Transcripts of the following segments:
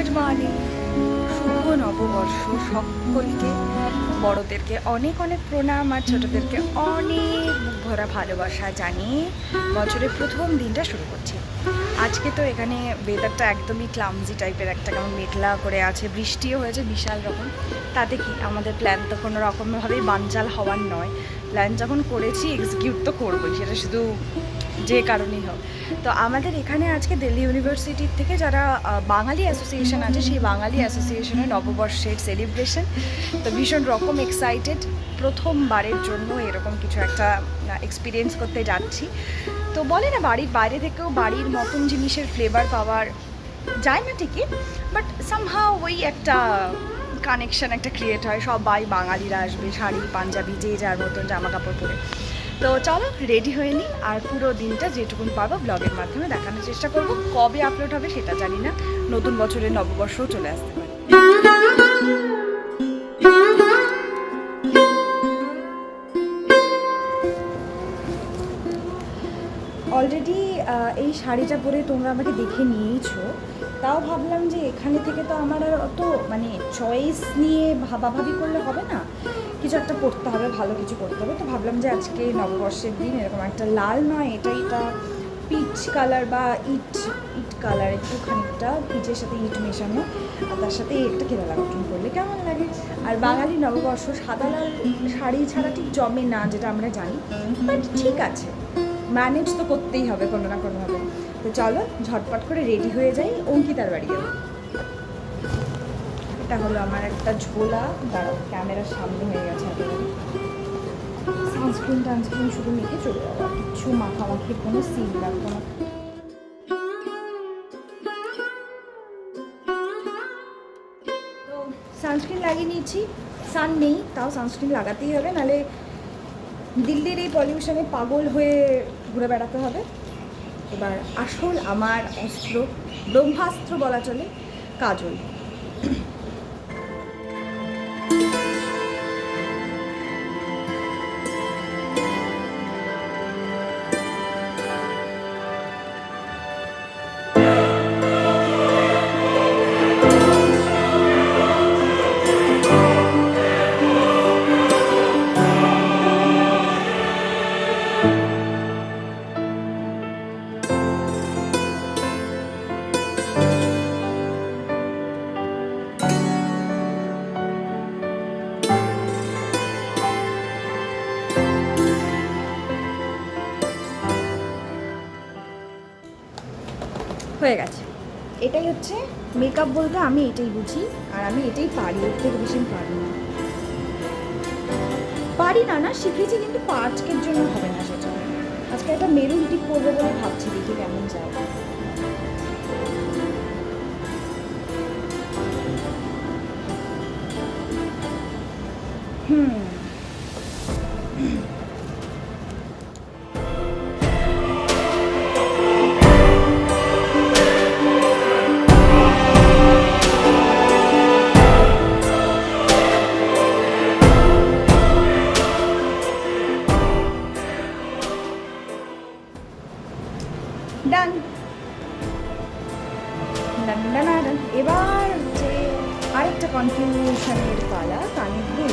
Good morning, শুভ নববর্ষ সকলকে। বড়দেরকে অনেক অনেক প্রণাম আর ছোটদেরকে অনেক বুক ভরা ভালোবাসা জানিয়ে বছরের প্রথম দিনটা শুরু করছি। আজকে তো এখানে ওয়েদারটা একদমই ক্লামজি টাইপের, একটা কেমন মেঘলা করে আছে, বৃষ্টিও হয়েছে বিশাল রকম। তাতে কি আমাদের প্ল্যান তো কোনো রকমভাবেই বানচাল হওয়ার নয়। প্ল্যান যখন করেছি এক্সিকিউট তো করবোই, সেটা শুধু যে কারণেই হোক। তো আমাদের এখানে আজকে দিল্লি ইউনিভার্সিটির থেকে যারা বাঙালি অ্যাসোসিয়েশন আছে, সেই বাঙালি অ্যাসোসিয়েশনের নববর্ষের সেলিব্রেশন। তো ভীষণ রকম এক্সাইটেড, প্রথমবারের জন্য এরকম কিছু একটা এক্সপিরিয়েন্স করতে যাচ্ছি। তো বলে না, বাড়ির বাইরে থেকেও বাড়ির মতন জিনিসের ফ্লেভার পাওয়ার যায় না ঠিকই, বাট সামহাও ওই একটা কানেকশান একটা ক্রিয়েট হয়। সবাই বাঙালিরা আসবে শাড়ি পাঞ্জাবি যে যার মতন জামা কাপড় পরে। তো চলো রেডি হয়ে নিই, আর পুরো দিনটা যেটুকুন পারবো ব্লগের মাধ্যমে দেখানোর চেষ্টা করব। কবে আপলোড হবে সেটা জানি না, নতুন বছরের নববর্ষও চলে আসতে পারে। অলরেডি এই শাড়িটা পরে তোমরা আমাকে দেখে নিয়েইছো, তাও ভাবলাম যে এখানে থেকে তো আমার আর অত চয়েস নিয়ে ভাবাভাবি করলে হবে না, কিছু একটা পরতে হবে, ভালো কিছু করতে হবে। তো ভাবলাম যে আজকে নববর্ষের দিন এরকম একটা লাল নয়, এটা পিচ কালার বা ইট কালার, একটু খানিকটা পিচের সাথে ইট মেশানো, আর তার সাথে একটা কেরালা কটন করলে কেমন লাগে। আর বাঙালি নববর্ষ সাদা লাল শাড়ি ছাড়া ঠিক জমে না, যেটা আমরা জানি, বাট ঠিক আছে, ম্যানেজ তো করতেই হবে কোনো না কোনোভাবে। তো চলো ঝটপট করে রেডি হয়ে যাই, অঙ্কিতার বাড়ি যাবো। এটা হলো আমার একটা ঝোলা, দাঁড়াও ক্যামেরার সামনে হয়ে গেছে একেবারে। সানস্ক্রিন শুধু মেখে চলে যাবো, কিছু মাখামাখির কোনো সিন রাখবো না। তো সানস্ক্রিন লাগিয়ে নিয়েছি, সান নেই তাও সানস্ক্রিন লাগাতেই হবে, নাহলে দিল্লির এই পলিউশনে পাগল হয়ে ঘুরে বেড়াতে হবে। এবার আসল আমার অস্ত্র, ব্রহ্মাস্ত্র বলা চলে, কাজল। হয়ে গেছে, এটাই হচ্ছে মেকআপ বলতে আমি এটাই বুঝি, আর আমি এটাই পারি, এর থেকে বেশি পারি না, শিখেছি, কিন্তু আজকের জন্য হবে না সেটা। আজকে একটা মেরুন টিপ করবো বলে ভাবছি, দেখি কেমন যায়। ডান ডান ডান ডান। এবার হচ্ছে আরেকটা কনফিউশনের পালা, কানের দুল।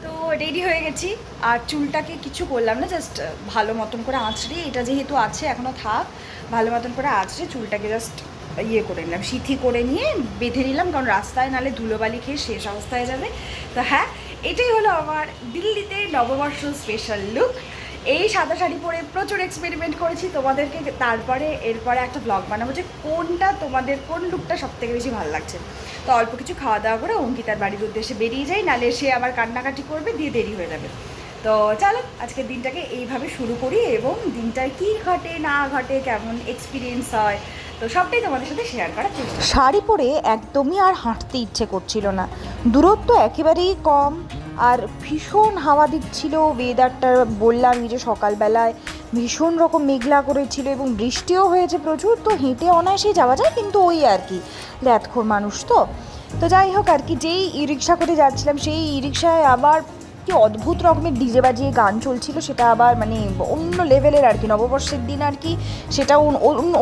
দেখো রেডি হয়ে গেছি, আর চুলটাকে কিছু করলাম না, জাস্ট ভালো মতন করে আঁচড়ে, এটা যেহেতু আছে এখনও থাক, ভালো মতন করে আঁচড়ে চুলটাকে জাস্ট করে নিলাম, সিথি করে নিয়ে বেঁধে নিলাম, কারণ রাস্তায় নালে ধুলোবালি খেয়ে শেষ অবস্থায় যাবে। তো হ্যাঁ, এটাই হলো আমার দিল্লিতে নববর্ষ স্পেশাল লুক। এই সাদা শাড়ি পরে প্রচুর এক্সপেরিমেন্ট করেছি, তোমাদেরকে তারপরে এরপরে একটা ব্লগ বানাবো যে কোনটা তোমাদের কোন লুকটা সবথেকে বেশি ভালো লাগছে। তো অল্প কিছু খাওয়া দাওয়া করে অঙ্কিতার বাড়ির উদ্দেশ্যে বেরিয়ে যাই, নাহলে সে আবার কান্নাকাটি করবে, দিয়ে দেরি হয়ে যাবে। তো চলো আজকের দিনটাকে এইভাবে শুরু করি, এবং দিনটায় কী ঘটে না ঘটে, কেমন এক্সপিরিয়েন্স হয়, তো সবটাই তোমাদের সাথে শেয়ার করার চেষ্টা। শাড়ি পরে একদমই আর হাঁটতে ইচ্ছে করছিল না, দূরত্ব একেবারেই কম, আর ভীষণ হাওয়া দিচ্ছিল, ওয়েদারটা বললামই যে সকালবেলায় ভীষণ রকম মেঘলা করেছিল এবং বৃষ্টিও হয়েছে প্রচুর। তো হেঁটে অনায়াসেই যাওয়া যায়, কিন্তু ওই আর কি ল্যাথখোর মানুষ তো যাই হোক আর কি, যেই ই রিক্সা করে যাচ্ছিলাম সেই ই রিক্সায় আবার কি অদ্ভুত রকমের ডিজে বাজিয়ে গান চলছিল, সেটা আবার মানে অন্য লেভেলের আর কি, নববর্ষের দিন আর কি, সেটা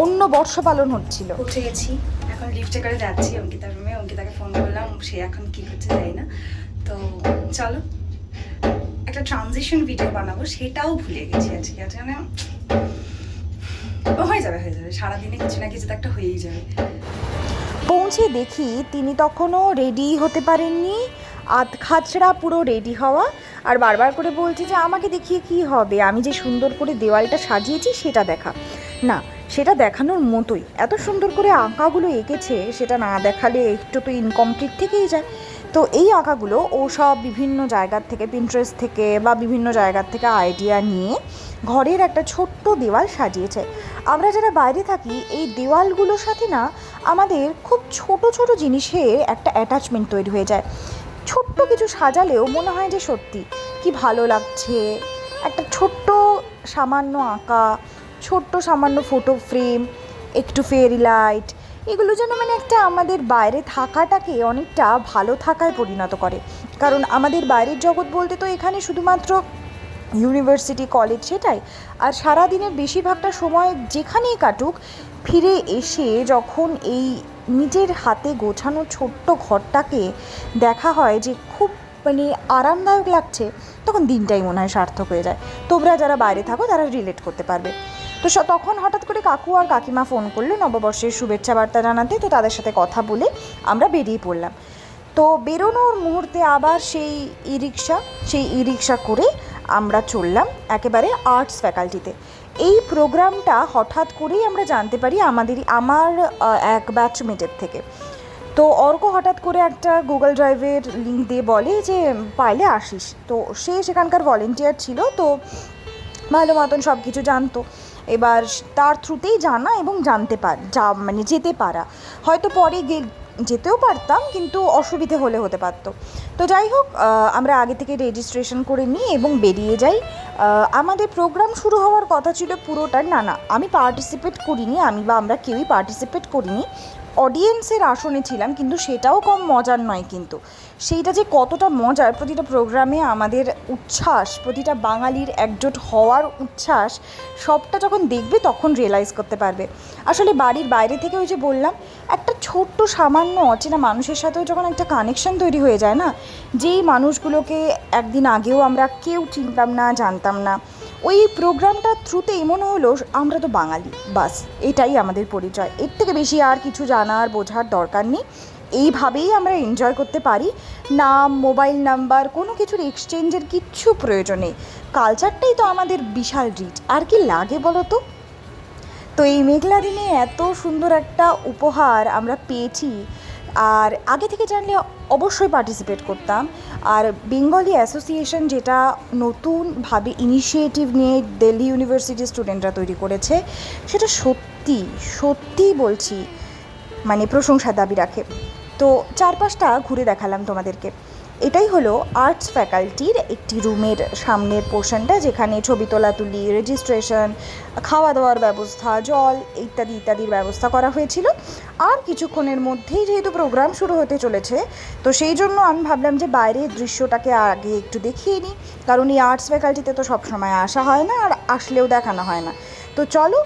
অন্য বর্ষ পালন হচ্ছিল। উঠে গেছি, এখন লিফটে করে যাচ্ছি অঙ্কিতার রুমে। অঙ্কিতাকে ফোন করলাম, সে এখন কী করছে জানি না। তো চলো একটা ট্রানজিশন ভিডিও বানাবো, সেটাও ভুলে গেছি আজকে। মানে হয়ে যাবে সারাদিনে কিছু না কিছু তো একটা হয়েই যাবে। পৌঁছে দেখি তিনি তখনও রেডি হতে পারেননি, খাচড়া পুরো রেডি হওয়া, আর বারবার করে বলছে যে আমাকে দেখিয়ে কি হবে, আমি যে সুন্দর করে দেওয়ালটা সাজিয়েছি সেটা দেখা। না, সেটা দেখানোর মতোই, এত সুন্দর করে আঁকাগুলো এঁকেছে, সেটা না দেখালে একটু তো ইনকমপ্লিট থেকেই যায়। তো এই আঁকাগুলো ও সব বিভিন্ন জায়গার থেকে, পিন্টারেস্ট থেকে বা বিভিন্ন জায়গার থেকে আইডিয়া নিয়ে ঘরের একটা ছোট্ট দেওয়াল সাজিয়েছে। আমরা যারা বাইরে থাকি, এই দেওয়ালগুলোর সাথে না আমাদের খুব ছোট ছোট জিনিসের একটা অ্যাটাচমেন্ট তৈরি হয়ে যায়। ছোট্ট কিছু সাজালেও মনে হয় যে সত্যি কি ভালো লাগছে। একটা ছোট্ট সামান্য আঁকা, ছোট্ট সামান্য ফটো ফ্রেম, একটু ফেরি লাইট, এগুলো যেন মানে একটা আমাদের বাইরে থাকাটাকে অনেকটা ভালো থাকায় পরিণত করে। কারণ আমাদের বাইরের জগৎ বলতে তো এখানে শুধুমাত্র ইউনিভার্সিটি, কলেজ, সেটাই। আর সারাদিনের বেশিরভাগটা সময় যেখানেই কাটুক, ফিরে এসে যখন এই নিজের হাতে গোছানো ছোট্ট ঘরটাকে দেখা হয় যে খুব মানে আরামদায়ক লাগছে, তখন দিনটাই মনে হয় সার্থক হয়ে যায়। তোমরা যারা বাইরে থাকো তারা রিলেট করতে পারবে। তো তখন হঠাৎ করে কাকু আর কাকিমা ফোন করলো নববর্ষের শুভেচ্ছা বার্তা জানাতে। তো তাদের সাথে কথা বলে আমরা বেরিয়ে পড়লাম। তো বেরোনোর মুহূর্তে আবার সেই ই রিক্সা করে আমরা চললাম একেবারে আর্টস ফ্যাকাল্টিতে। এই প্রোগ্রামটা হঠাৎ করেই আমরা জানতে পারি আমার এক ব্যাচমেটের থেকে। তো অর্ক হঠাৎ করে একটা গুগল ড্রাইভের লিঙ্ক দিয়ে বলে যে পাইলে আসিস। তো সে সেখানকার ভলেন্টিয়ার ছিল, তো ভালো মতন সব কিছু জানতো। এবার তার থ্রুতেই জানা এবং মানে যেতে পারা, হয়তো পরে যেতেও পারতাম, কিন্তু অসুবিধে হতে পারতো। তো যাই হোক, আমরা আগে থেকে রেজিস্ট্রেশন করে নিই এবং বেরিয়ে যাই। আমাদের প্রোগ্রাম শুরু হওয়ার কথা ছিল পুরোটা, না আমি পার্টিসিপেট করিনি, আমরা কেউই পার্টিসিপেট করিনি। অডিয়েন্সের আসনে ছিলাম, কিন্তু সেটাও কম মজার নয়। কিন্তু সেইটা যে কতটা মজার, প্রতিটা প্রোগ্রামে আমাদের উচ্ছ্বাস, প্রতিটা বাঙালির একজোট হওয়ার উচ্ছ্বাস, সবটা যখন দেখবে তখন রিয়েলাইজ করতে পারবে। আসলে বাড়ির বাইরে থেকে ওই যে বললাম, একটা ছোট্ট সামান্য অচেনা মানুষের সাথেও যখন একটা কানেকশন তৈরি হয়ে যায় না, যেই মানুষগুলোকে একদিন আগেও আমরা কেউ চিনতাম না, জানতাম না, ওই প্রোগ্রামটার থ্রুতেই মনে হলো আমরা তো বাঙালি, বাস এটাই আমাদের পরিচয়। এর থেকে বেশি আর কিছু জানার বোঝার দরকার নেই। এইভাবেই আমরা এনজয় করতে পারি। নাম, মোবাইল নাম্বার, কোনো কিছুর এক্সচেঞ্জের কিচ্ছু প্রয়োজন নেই। কালচারটাই তো আমাদের বিশাল রিচ, আর কি লাগে বলো তো। তো এই মেঘলা দিনে এত সুন্দর একটা উপহার আমরা পেয়েছি, আর আগে থেকে জানলে অবশ্যই পার্টিসিপেট করতাম। আর বেঙ্গলি অ্যাসোসিয়েশন যেটা নতুনভাবে ইনিশিয়েটিভ নিয়ে দিল্লি ইউনিভার্সিটির স্টুডেন্টরা তৈরি করেছে, সেটা সত্যিই বলছি মানে প্রশংসার দাবি রাখে। তো চারপাশটা ঘুরে দেখালাম তোমাদেরকে। এটাই হলো আর্টস ফ্যাকাল্টির একটি রুমের সামনের পোর্শনটা, যেখানে ছবি তোলাতুলি, রেজিস্ট্রেশন, খাওয়া দাওয়ার ব্যবস্থা, জল ইত্যাদির ব্যবস্থা করা হয়েছিল। আর কিছুক্ষণের মধ্যেই যেহেতু প্রোগ্রাম শুরু হতে চলেছে, তো সেই জন্য আমি ভাবলাম যে বাইরের দৃশ্যটাকে আগে একটু দেখিয়ে নিই, কারণ এই আর্টস ফ্যাকাল্টিতে তো সবসময় আসা হয় না, আর আসলেও দেখানো হয় না। তো চলো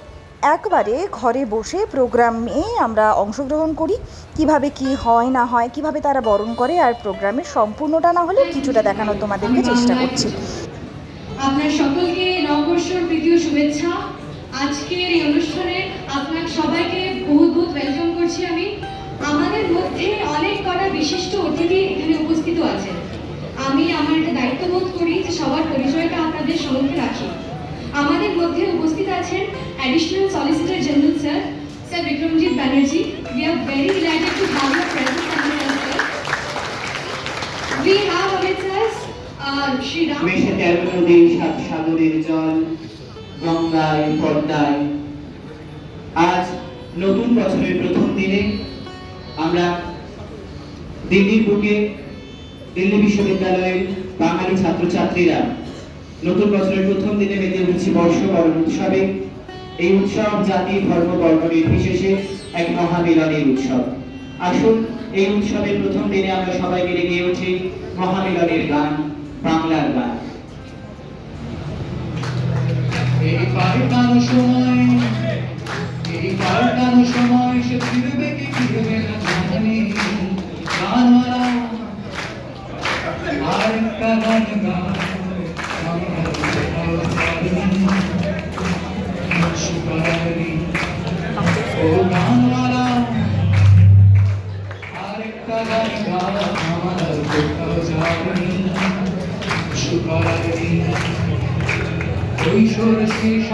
একবারে ঘরে বসে প্রোগ্রামে আমরা অংশগ্রহণ করি, কিভাবে কি হয় না হয়, কিভাবে তারা বরণ করে, আর প্রোগ্রামের সম্পূর্ণটা না হলে কিছুটা দেখানোর তোমাদেরকে চেষ্টা করছি। আপনার সকলকে নববর্ষের প্রীতীয় শুভেচ্ছা। আজকের এই অনুষ্ঠানে আপনার সবাইকে বহুত ওয়েলকাম করছি আমি। আমাদের মধ্যে অনেক কটা বিশিষ্ট অতিথি এখানে উপস্থিত আছেন। আমি আমার একটা দায়িত্ববোধ করি যে সবার পরিচয়টা আপনাদের সম্মুখে রাখি। আমাদের মধ্যে উপস্থিত আছেন additional solicitor general sir Bikramjit Banerjee. We are very delighted to have your presence among us, sir. We have with us Shri Ram. মেশে 13 নদী, 7 সাগরের জল, গঙ্গায় পদ্মায়। আজ নতুন বছরের প্রথম দিনে আমরা দিল্লির বুকে দিল্লি বিশ্ববিদ্যালয়ের বাঙালি ছাত্রছাত্রীরা নতুন বছরের প্রথম দিনে মেতে উঠেছি বর্ষবরণ উৎসবে। এই উৎসব জাতি ধর্ম বর্ণ নির্বিশেষে এক মহামিলনের উৎসব। আসুন এই উৎসবের প্রথম দিনে আমরা সবাই মিলে গেয়ে উঠি মহামিলনের গান, বাংলার গান। এই পাল্টানো সময় সে ফিরবে কি ফিরবে না জানি গানওয়ালা আরেকটা গান গায় ও গানওয়ালা আরেকটা গান গায় আমার কোথাও যায়নি সুপারি কৈশোর শেষ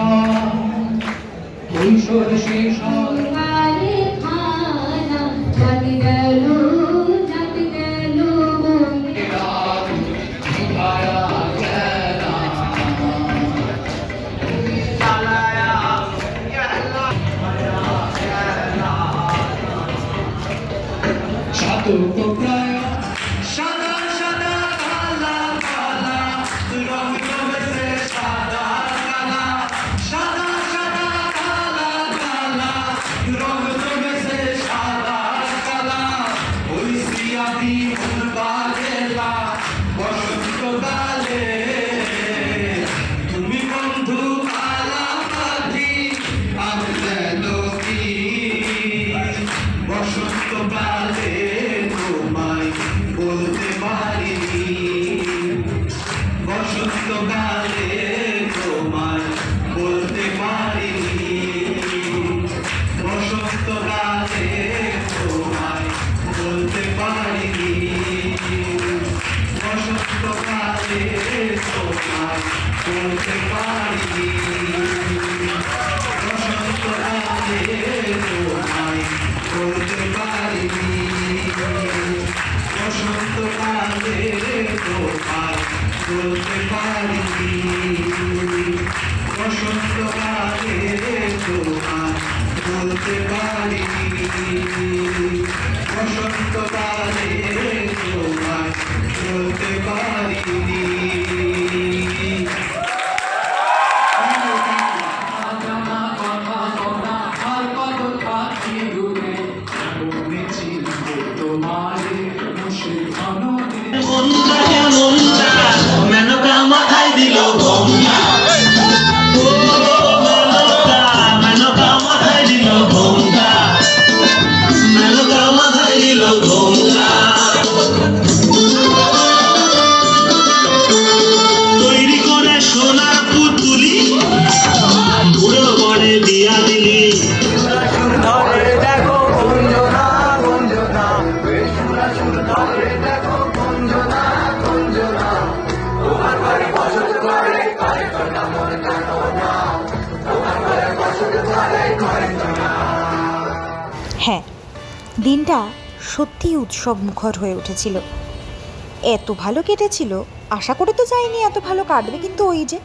আরে খানা জাতি গেল মনে। শতক প্রায় সাদা সাদা কালা কালা রং জমেছে সাদা কালা সাদা সাদা কালা কালা রং জমেছে সাদা কালা ওই সিয়াবি বাজেলা বসন্তকালে তুমি বন্ধু কালা পাখি আর যেন কি বসন্তকালে তোমায় বলতে পারিনি বসন্তকালে তোমায় বলতে পারিনি বসন্তকালে তোমায় বলতে পারিনি বসন্তকালে তোমায় বলতে পারিনি বসন্তকালে তোমায় বলতে পারিনি বসন্তকালে তোমায় বলতে পারিনি বসন্তকালে তোমায় বলতে পারিনি বসন্তকালে তোমায় বলতে পারিনি আর কত থাকি দূরে মনে চিনতে তোমারে মুশে ঘন মনটা কেমনটা মেনকা মাথায় দিল গঙ্গা ও মেনকা মাথায় দিল গঙ্গা মেনকা মাথায় দিল গঙ্গা তৈরি করে সোনার পুতুলি বুড়ো বনে দিয়া দিলি হ্যাঁ, দিনটা সত্যিই উৎসব মুখর হয়ে উঠেছিল। এত ভালো কেটেছিল, আশা করে তো যাইনি এত ভালো কাটবে, কিন্তু ওই যে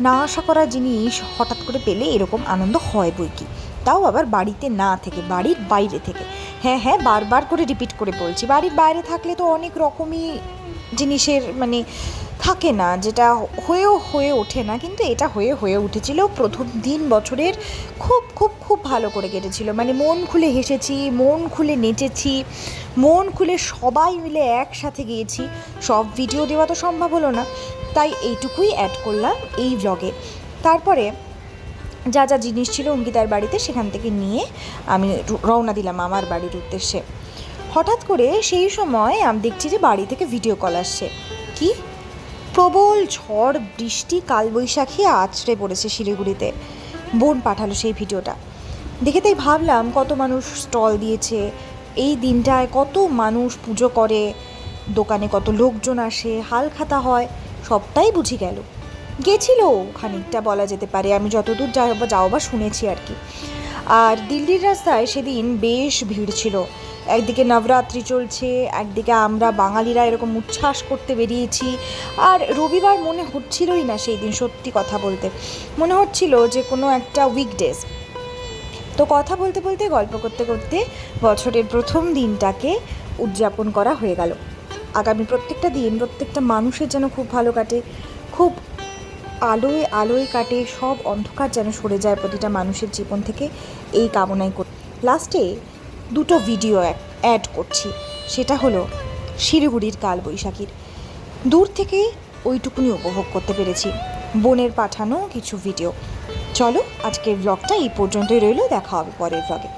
না আশা করা জিনিস হঠাৎ করে পেলে এরকম আনন্দ হয় বই কি, তাও আবার বাড়িতে না থেকে, বাড়ির বাইরে থেকে। হ্যাঁ, বারবার করে রিপিট করে বলছি, বাড়ির বাইরে থাকলে তো অনেক রকমই জিনিসের মানে থাকে না, যেটা হয়ে ওঠে না, কিন্তু এটা হয়ে উঠেছিল। প্রথম দিন বছরের খুব খুব খুব ভালো করে কেটেছিল, মানে মন খুলে হেসেছি, মন খুলে নেচেছি, মন খুলে সবাই মিলে একসাথে গিয়েছি। সব ভিডিও দেওয়া তো সম্ভব হলো না, তাই এইটুকুই অ্যাড করলাম এই ব্লগে। তারপরে যা যা জিনিস ছিল অঙ্কিতার বাড়িতে, সেখান থেকে নিয়ে আমি রওনা দিলাম আমার বাড়ির উদ্দেশ্যে। হঠাৎ করে সেই সময় আমি দেখছি যে বাড়ি থেকে ভিডিও কল আসছে। কি প্রবল ঝড় বৃষ্টি, কালবৈশাখী আছড়ে পড়েছে শিলিগুড়িতে। বোন পাঠালো সেই ভিডিওটা দেখে, তাই ভাবলাম কত মানুষ স্টল দিয়েছে এই দিনটায়, কত মানুষ পুজো করে, দোকানে কত লোকজন আসে, হালখাতা হয়, সবটাই বুঝি গেল। গেছিল খানিকটা বলা যেতে পারে, আমি যতদূর যাও বা শুনেছি আর কি। আর দিল্লির রাস্তায় সেদিন বেশ ভিড় ছিল। একদিকে নবরাত্রি চলছে, একদিকে আমরা বাঙালিরা এরকম উচ্ছ্বাস করতে বেরিয়েছি। আর রবিবার মনে হচ্ছিলই না সেই দিন, সত্যি কথা বলতে মনে হচ্ছিল যে কোনো একটা উইকডেজ। তো কথা বলতে বলতে, গল্প করতে করতে বছরের প্রথম দিনটাকে উদযাপন করা হয়ে গেল। আগামী প্রত্যেকটা দিন প্রত্যেকটা মানুষের যেন খুব ভালো কাটে, খুব আলোয় আলোয় কাটে, সব অন্ধকার যেন সরে যায় প্রতিটা মানুষের জীবন থেকে, এই কামনাই করি। লাস্টে দুটো ভিডিও অ্যাড করছি, সেটা হলো শিলিগুড়ির কালবৈশাখীর। দূর থেকে ওইটুকুনি উপভোগ করতে পেরেছি, বোনের পাঠানো কিছু ভিডিও। চলো আজকের ব্লগটা এই পর্যন্তই রইল, দেখা হবে পরের ব্লগে।